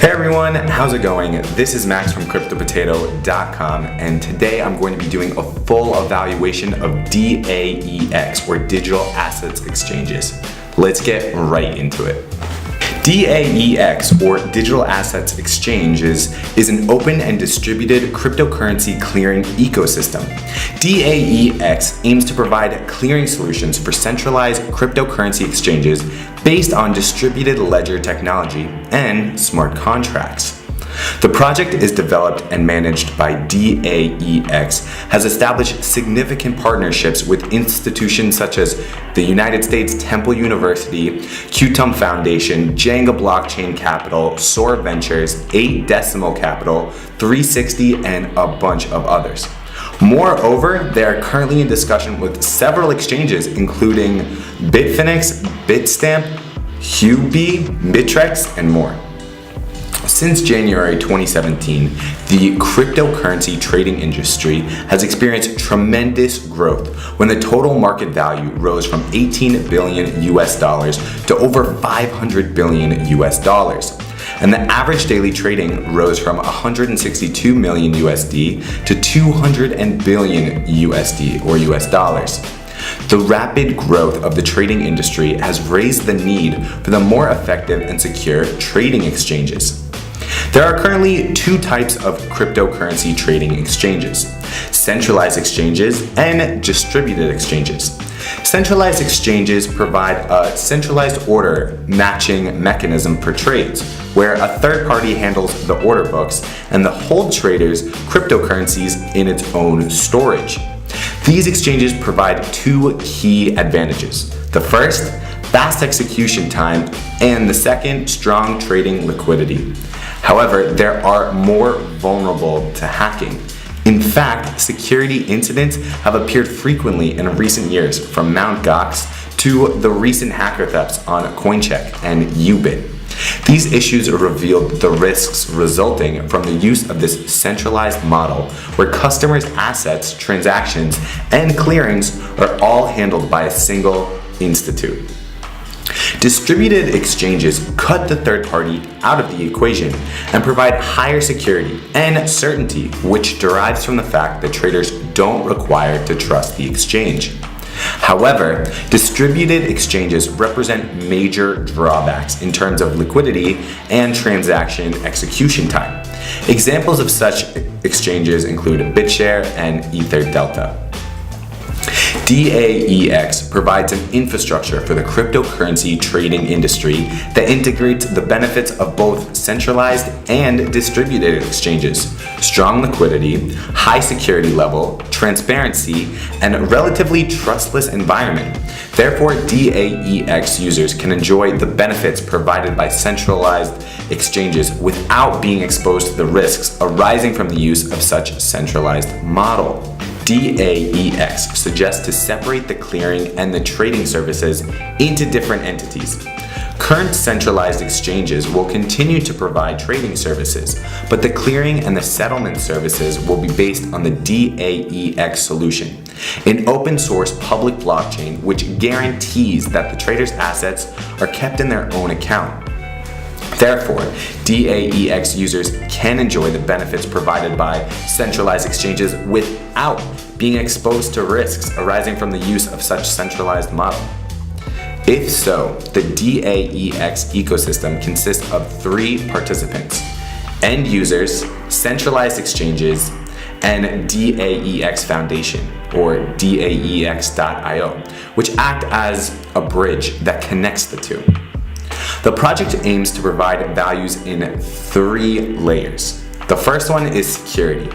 Hey everyone, how's it going? This is Max from CryptoPotato.com, and today I'm going to be doing a full evaluation of DAEX, or Digital Assets Exchanges. Let's get right into it. DAEX, or Digital Assets Exchanges, is an open and distributed cryptocurrency clearing ecosystem. DAEX aims to provide clearing solutions for centralized cryptocurrency exchanges based on distributed ledger technology and smart contracts. The project is developed and managed by DAEX, has established significant partnerships with institutions such as the United States Temple University, QTUM Foundation, Jenga Blockchain Capital, Soar Ventures, 8 Decimal Capital, 360, and a bunch of others. Moreover, they are currently in discussion with several exchanges including Bitfinex, Bitstamp, Huobi, Bittrex, and more. Since January 2017, the cryptocurrency trading industry has experienced tremendous growth when the total market value rose from $18 billion to over $500 billion, and the average daily trading rose from 162 million USD to 200 billion USD, or US dollars. The rapid growth of the trading industry has raised the need for the more effective and secure trading exchanges. There are currently two types of cryptocurrency trading exchanges: centralized exchanges and distributed exchanges. Centralized exchanges provide a centralized order matching mechanism for trades, where a third party handles the order books and the hold trader's cryptocurrencies in its own storage. These exchanges provide two key advantages. The first, fast execution time, and the second, strong trading liquidity. However, they are more vulnerable to hacking. In fact, security incidents have appeared frequently in recent years, from Mt. Gox to the recent hacker thefts on Coincheck and Ubit. These issues revealed the risks resulting from the use of this centralized model, where customers' assets, transactions, and clearings are all handled by a single institute. Distributed exchanges cut the third party out of the equation and provide higher security and certainty, which derives from the fact that traders don't require to trust the exchange. However, distributed exchanges represent major drawbacks in terms of liquidity and transaction execution time. Examples of such exchanges include BitShare and EtherDelta. DAEX provides an infrastructure for the cryptocurrency trading industry that integrates the benefits of both centralized and distributed exchanges: strong liquidity, high security level, transparency, and a relatively trustless environment. Therefore, DAEX users can enjoy the benefits provided by centralized exchanges without being exposed to the risks arising from the use of such centralized model. DAEX suggests to separate the clearing and the trading services into different entities. Current centralized exchanges will continue to provide trading services, but the clearing and the settlement services will be based on the DAEX solution, an open source public blockchain which guarantees that the trader's assets are kept in their own account. Therefore, DAEX users can enjoy the benefits provided by centralized exchanges without being exposed to risks arising from the use of such centralized model. If so, the DAEX ecosystem consists of 3 participants: end users, centralized exchanges, and DAEX Foundation, or DAEX.io, which act as a bridge that connects the two. The project aims to provide values in 3 layers. The first one is security.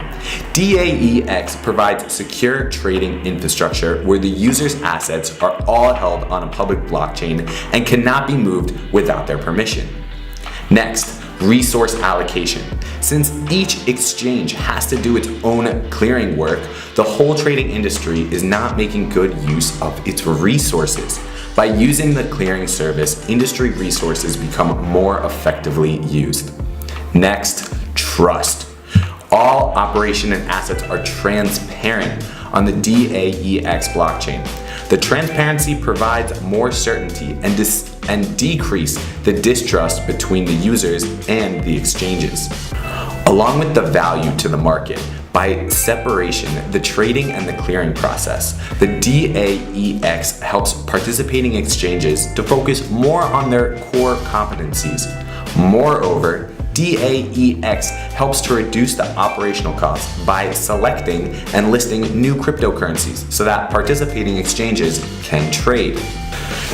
DAEX provides secure trading infrastructure where the user's assets are all held on a public blockchain and cannot be moved without their permission. Next, resource allocation. Since each exchange has to do its own clearing work, the whole trading industry is not making good use of its resources. By using the clearing service, industry resources become more effectively used. Next, trust. All operation and assets are transparent on the DAEX blockchain. The transparency provides more certainty and decrease the distrust between the users and the exchanges. Along with the value to the market, by separation, the trading and the clearing process, the DAEX helps participating exchanges to focus more on their core competencies. Moreover, DAEX helps to reduce the operational costs by selecting and listing new cryptocurrencies so that participating exchanges can trade.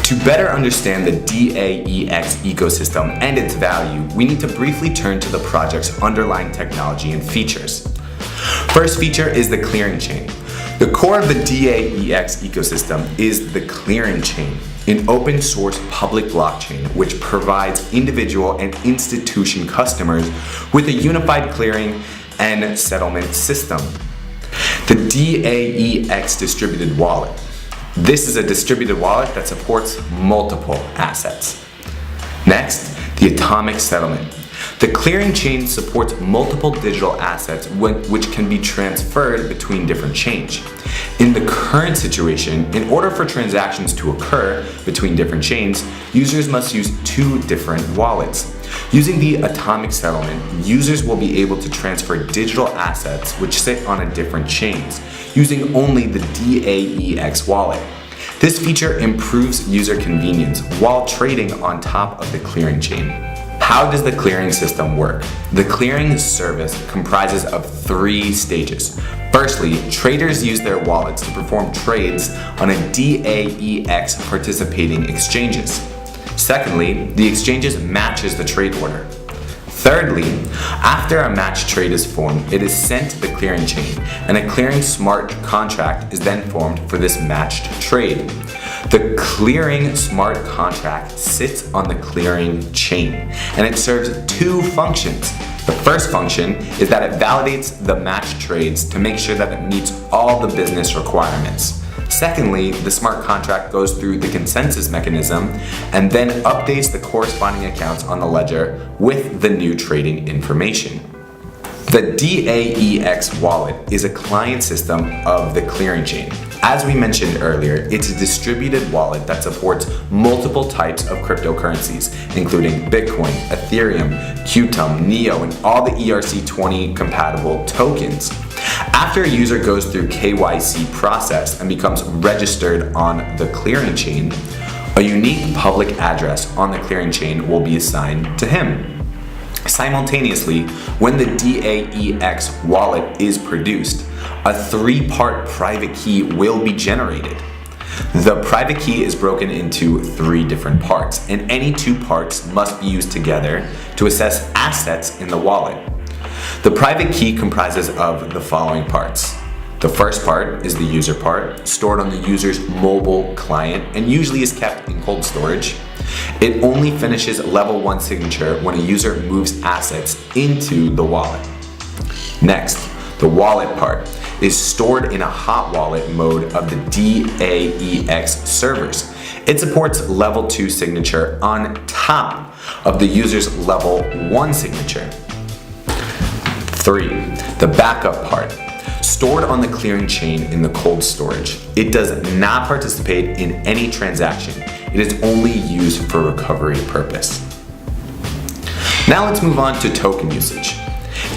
To better understand the DAEX ecosystem and its value, we need to briefly turn to the project's underlying technology and features. First feature is the clearing chain. The core of the DAEX ecosystem is the clearing chain, an open source public blockchain which provides individual and institution customers with a unified clearing and settlement system. The DAEX distributed wallet. This is a distributed wallet that supports multiple assets. Next, the atomic settlement. The clearing chain supports multiple digital assets which can be transferred between different chains. In the current situation, in order for transactions to occur between different chains, users must use two different wallets. Using the atomic settlement, users will be able to transfer digital assets which sit on a different chains, using only the DAEX wallet. This feature improves user convenience while trading on top of the clearing chain. How does the clearing system work? The clearing service comprises of 3 stages. Firstly, traders use their wallets to perform trades on a DAEX participating exchanges. Secondly, the exchanges matches the trade order. Thirdly, after a matched trade is formed, it is sent to the clearing chain, and a clearing smart contract is then formed for this matched trade. The clearing smart contract sits on the clearing chain, and it serves 2 functions. The first function is that it validates the matched trades to make sure that it meets all the business requirements. Secondly, the smart contract goes through the consensus mechanism and then updates the corresponding accounts on the ledger with the new trading information. The DAEX wallet is a client system of the clearing chain. As we mentioned earlier, it's a distributed wallet that supports multiple types of cryptocurrencies, including Bitcoin, Ethereum, Qtum, Neo, and all the ERC20 compatible tokens. After a user goes through KYC process and becomes registered on the clearing chain, a unique public address on the clearing chain will be assigned to him. Simultaneously, when the DAEX wallet is produced, a 3-part private key will be generated. The private key is broken into 3 different parts, and any 2 parts must be used together to assess assets in the wallet. The private key comprises of the following parts. The first part is the user part, stored on the user's mobile client and usually is kept in cold storage. It only finishes level 1 signature when a user moves assets into the wallet. Next, the wallet part is stored in a hot wallet mode of the DAEX servers. It supports level 2 signature on top of the user's level 1 signature. 3. The backup part. Stored on the clearing chain in the cold storage. It does not participate in any transaction. It is only used for recovery purpose. Now let's move on to token usage.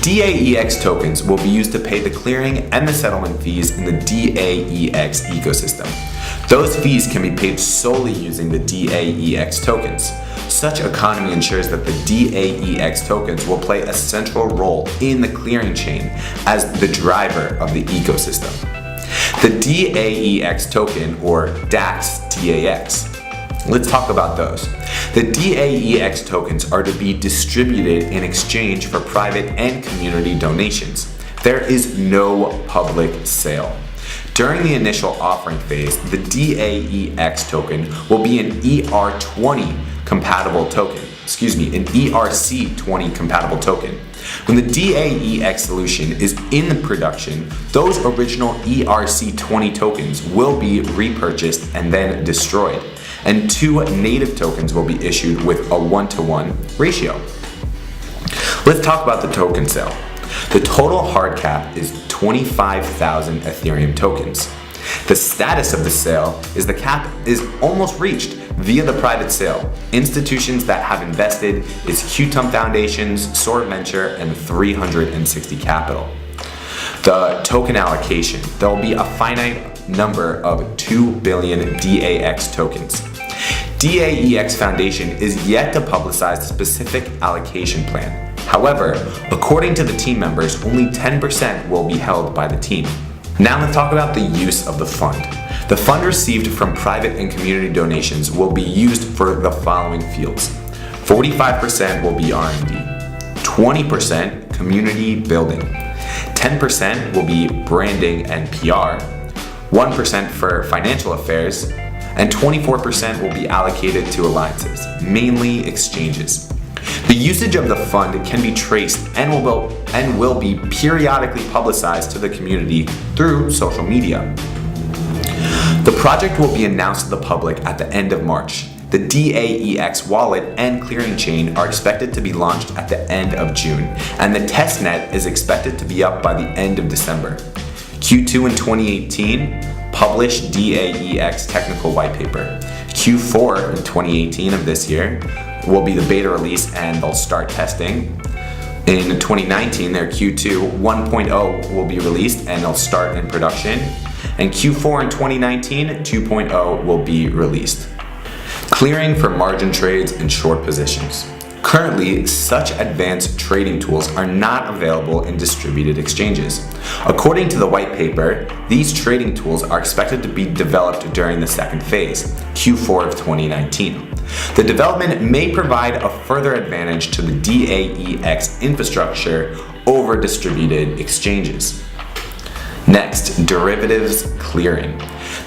DAEX tokens will be used to pay the clearing and the settlement fees in the DAEX ecosystem. Those fees can be paid solely using the DAEX tokens. Such economy ensures that the DAEX tokens will play a central role in the clearing chain as the driver of the ecosystem. The DAEX token, or DAEX. Let's talk about those. The DAEX tokens are to be distributed in exchange for private and community donations. There is no public sale. During the initial offering phase, the DAEX token will be an ERC20 compatible token. An ERC20 compatible token. When the DAEX solution is in production, those original ERC20 tokens will be repurchased and then destroyed, and 2 native tokens will be issued with a 1-to-1 ratio. Let's talk about the token sale. The total hard cap is 25,000 Ethereum tokens. The status of the sale is the cap is almost reached, via the private sale. Institutions that have invested is Qtum Foundations, Sword Venture, and 360 Capital. The token allocation. There will be a finite number of 2 billion DAEX tokens. DAEX Foundation is yet to publicize the specific allocation plan. However, according to the team members, only 10% will be held by the team. Now let's talk about the use of the fund. The fund received from private and community donations will be used for the following fields. 45% will be R&D, 20% community building, 10% will be branding and PR, 1% for financial affairs, and 24% will be allocated to alliances, mainly exchanges. The usage of the fund can be traced and will be periodically publicized to the community through social media. The project will be announced to the public at the end of March. The DAEX wallet and clearing chain are expected to be launched at the end of June, and the testnet is expected to be up by the end of December. Q2 in 2018, publish DAEX technical white paper. Q4 in 2018 of this year will be the beta release and they'll start testing. In 2019, their Q2 1.0 will be released and they'll start in production. And Q4 in 2019, 2.0 will be released. Clearing for margin trades and short positions. Currently, such advanced trading tools are not available in distributed exchanges. According to the white paper, these trading tools are expected to be developed during the second phase, Q4 of 2019. The development may provide a further advantage to the DAEX infrastructure over distributed exchanges. Next, derivatives clearing.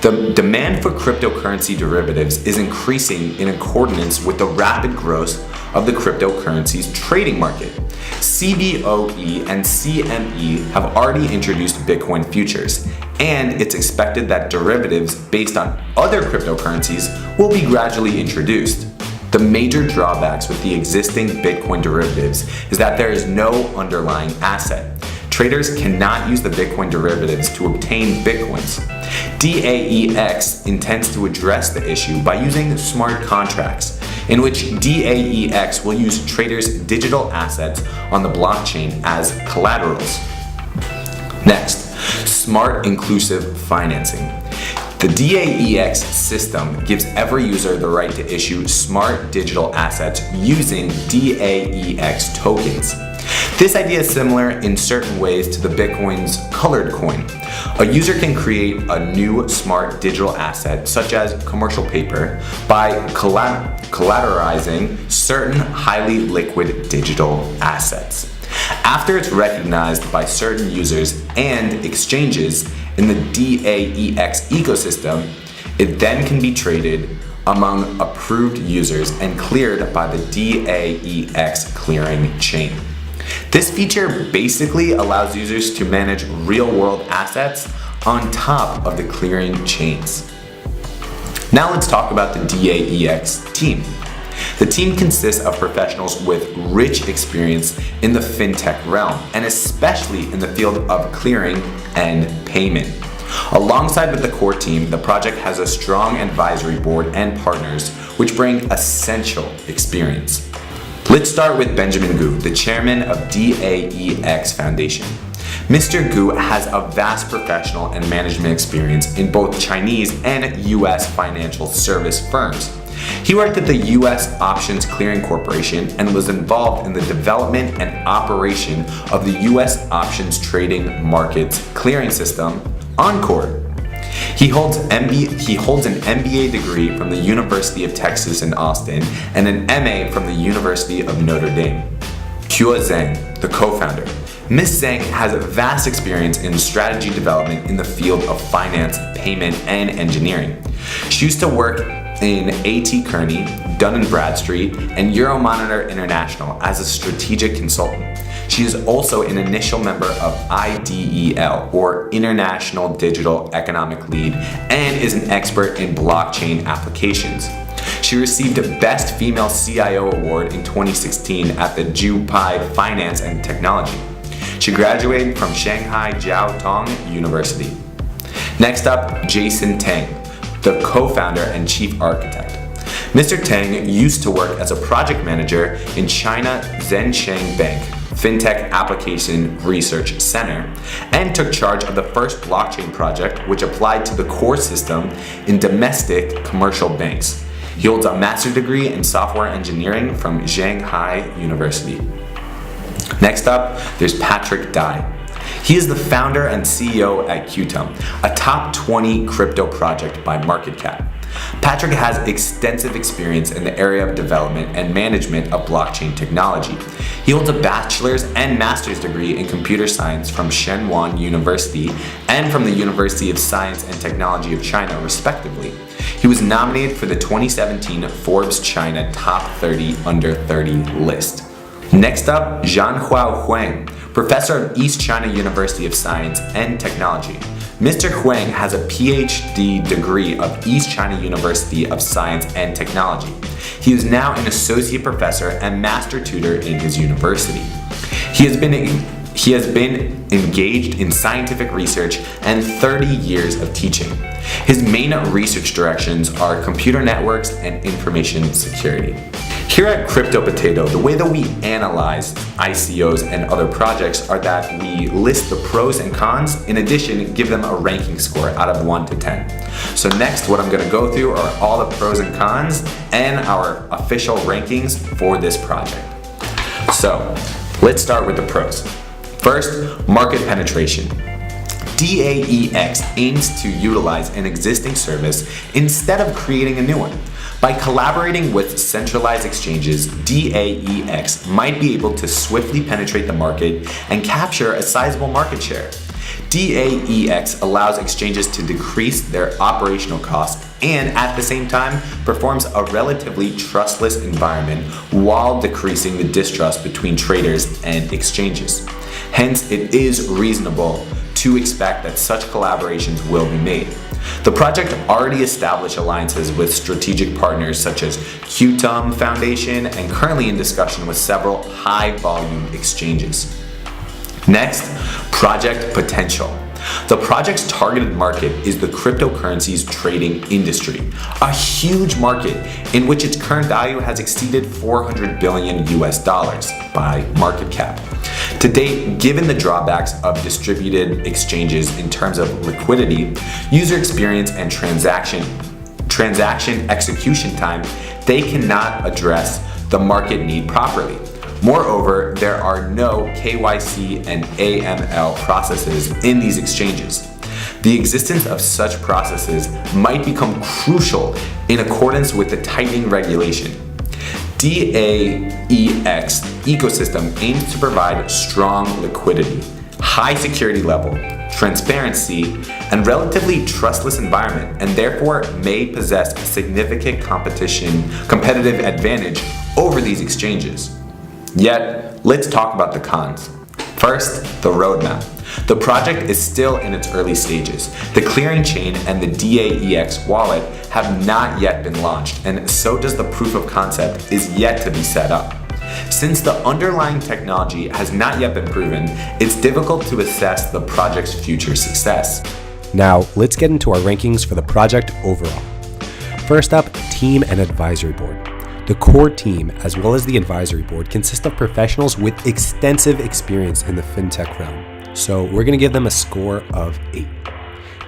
The demand for cryptocurrency derivatives is increasing in accordance with the rapid growth of the cryptocurrency's trading market. CBOE and CME have already introduced Bitcoin futures, and it's expected that derivatives based on other cryptocurrencies will be gradually introduced. The major drawbacks with the existing Bitcoin derivatives is that there is no underlying asset. Traders cannot use the Bitcoin derivatives to obtain Bitcoins. DAEX intends to address the issue by using smart contracts, in which DAEX will use traders' digital assets on the blockchain as collaterals. Next, smart inclusive financing. The DAEX system gives every user the right to issue smart digital assets using DAEX tokens. This idea is similar in certain ways to the Bitcoin's colored coin. A user can create a new smart digital asset, such as commercial paper, by collateralizing certain highly liquid digital assets. After it's recognized by certain users and exchanges in the DAEX ecosystem, it then can be traded among approved users and cleared by the DAEX clearing chain. This feature basically allows users to manage real-world assets on top of the clearing chains. Now let's talk about the DAEX team. The team consists of professionals with rich experience in the fintech realm, and especially in the field of clearing and payment. Alongside with the core team, the project has a strong advisory board and partners which bring essential experience. Let's start with Benjamin Gu, the chairman of DAEX Foundation. Mr. Gu has a vast professional and management experience in both Chinese and US financial service firms. He worked at the US Options Clearing Corporation and was involved in the development and operation of the US options trading markets clearing system, Encore. He holds an MBA degree from the University of Texas in Austin and an MA from the University of Notre Dame. Hua Zhang, the co-founder. Ms. Zhang has a vast experience in strategy development in the field of finance, payment, and engineering. She used to work in A.T. Kearney, Dun & Bradstreet, and Euromonitor International as a strategic consultant. She is also an initial member of IDEL, or International Digital Economic Lead, and is an expert in blockchain applications. She received a Best Female CIO Award in 2016 at the Jupai Finance and Technology. She graduated from Shanghai Jiao Tong University. Next up, Jason Tang, the co-founder and chief architect. Mr. Tang used to work as a project manager in China Zhensheng Bank Fintech Application Research Center and took charge of the first blockchain project which applied to the core system in domestic commercial banks. He holds a master's degree in software engineering from Shanghai University. Next up, there's Patrick Dai. He is the founder and CEO at Qtum, a top 20 crypto project by market cap. Patrick has extensive experience in the area of development and management of blockchain technology. He holds a bachelor's and master's degree in computer science from Shenwan University and from the University of Science and Technology of China, respectively. He was nominated for the 2017 Forbes China Top 30 Under 30 list. Next up, Zhanhua Huang, professor of East China University of Science and Technology. Mr. Huang has a PhD degree of East China University of Science and Technology. He is now an associate professor and master tutor in his university. He has been engaged in scientific research and 30 years of teaching. His main research directions are computer networks and information security. Here at CryptoPotato, the way that we analyze ICOs and other projects are that we list the pros and cons, in addition, give them a ranking score out of 1 to 10. So next, what I'm going to go through are all the pros and cons and our official rankings for this project. So let's start with the pros. First, market penetration. DAEX aims to utilize an existing service instead of creating a new one. By collaborating with centralized exchanges, DAEX might be able to swiftly penetrate the market and capture a sizable market share. DAEX allows exchanges to decrease their operational costs and at the same time performs a relatively trustless environment while decreasing the distrust between traders and exchanges. Hence, it is reasonable to expect that such collaborations will be made. The project already established alliances with strategic partners such as Qtum Foundation and currently in discussion with several high-volume exchanges. Next, project potential. The project's targeted market is the cryptocurrencies trading industry, a huge market in which its current value has exceeded $400 billion by market cap. To date, given the drawbacks of distributed exchanges in terms of liquidity, user experience, and transaction execution time, they cannot address the market need properly. Moreover, there are no KYC and AML processes in these exchanges. The existence of such processes might become crucial in accordance with the tightening regulation. DAEX ecosystem aims to provide strong liquidity, high security level, transparency, and relatively trustless environment, and therefore may possess a significant competitive advantage over these exchanges. Yet, let's talk about the cons. First, the roadmap. The project is still in its early stages. The clearing chain and the DAEX wallet have not yet been launched, and so does the proof of concept is yet to be set up. Since the underlying technology has not yet been proven, it's difficult to assess the project's future success. Now, let's get into our rankings for the project overall. First up, team and advisory board. The core team, as well as the advisory board, consist of professionals with extensive experience in the fintech realm. So we're going to give them a score of 8.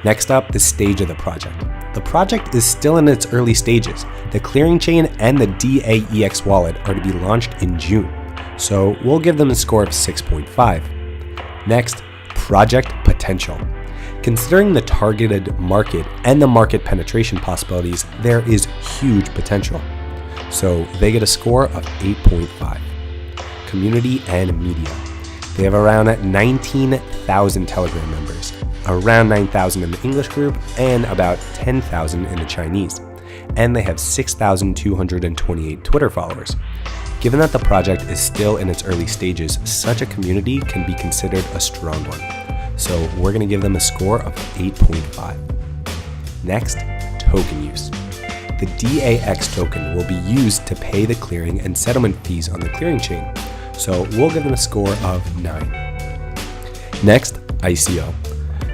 Next up, the stage of the project. The project is still in its early stages. The clearing chain and the DAEX wallet are to be launched in June. So we'll give them a score of 6.5. Next, project potential. Considering the targeted market and the market penetration possibilities, there is huge potential. So they get a score of 8.5. Community and media. They have around 19,000 Telegram members, around 9,000 in the English group, and about 10,000 in the Chinese. And they have 6,228 Twitter followers. Given that the project is still in its early stages, such a community can be considered a strong one. So we're going to give them a score of 8.5. Next, token use. The DAEX token will be used to pay the clearing and settlement fees on the clearing chain, so we'll give them a score of 9. Next, ICO.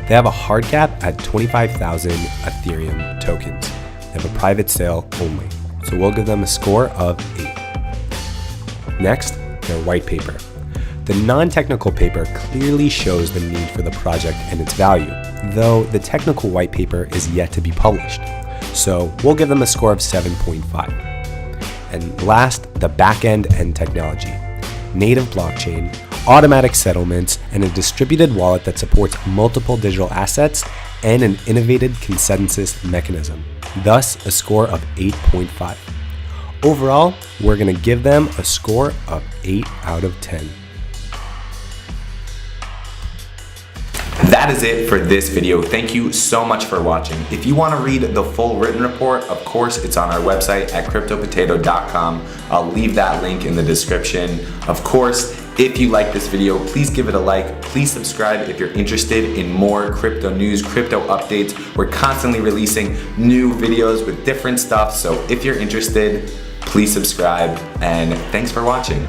They have a hard cap at 25,000 Ethereum tokens. They have a private sale only, so we'll give them a score of 8. Next, their white paper. The non-technical paper clearly shows the need for the project and its value, though the technical white paper is yet to be published. So we'll give them a score of 7.5. And last, the back-end and technology. Native blockchain, automatic settlements, and a distributed wallet that supports multiple digital assets and an innovative consensus mechanism. Thus, a score of 8.5. Overall, we're going to give them a score of 8 out of 10. That is it for this video. Thank you so much for watching. If you want to read the full written report, of course, it's on our website at CryptoPotato.com. I'll leave that link in the description. Of course, if you like this video, please give it a like. Please subscribe if you're interested in more crypto news, crypto updates. We're constantly releasing new videos with different stuff. So if you're interested, please subscribe, and thanks for watching.